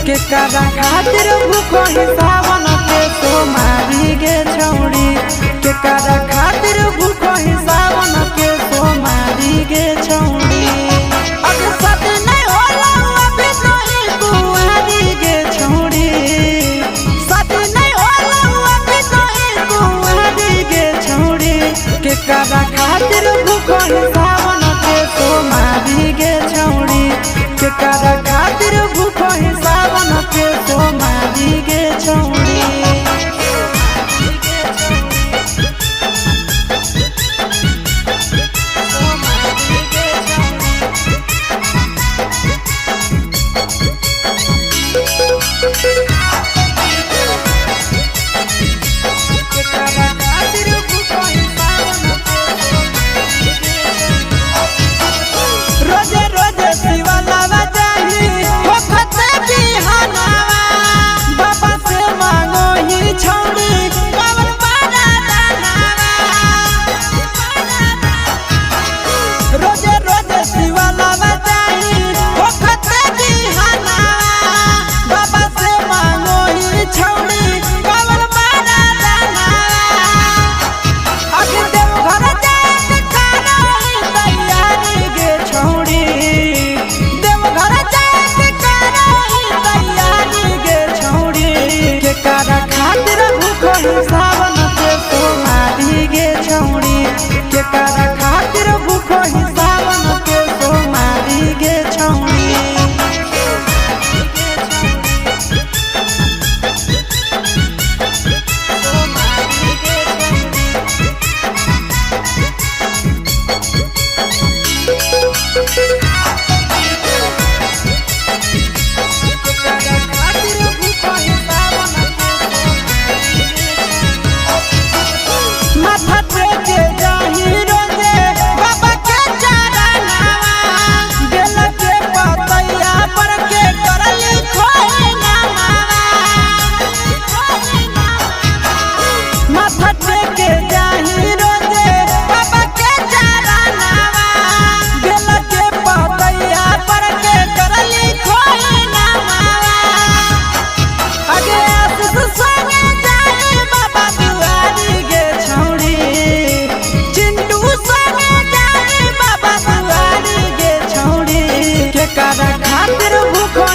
केकरा खातिर भूखो सावन के सोमारी गे छौड़ी केकरा खातिर भूखो सावन के सोमारी गे छौड़ी अगर सत नहीं होला अभी नहीं कुंवारी गे छौड़ी सत नहीं होला अभी नहीं कुंवारी गे छौड़ी केकरा खातिर भूखो सावन के सोमारी गे छौड़ी केकरा खातिर भूखो सावन के सोमारी गे छौड़ी सावन के सोमारी गे छौड़ी केकरा खातिर भूखो सावन के सोमारी गे छौड़ी केकरा खातिर भूखो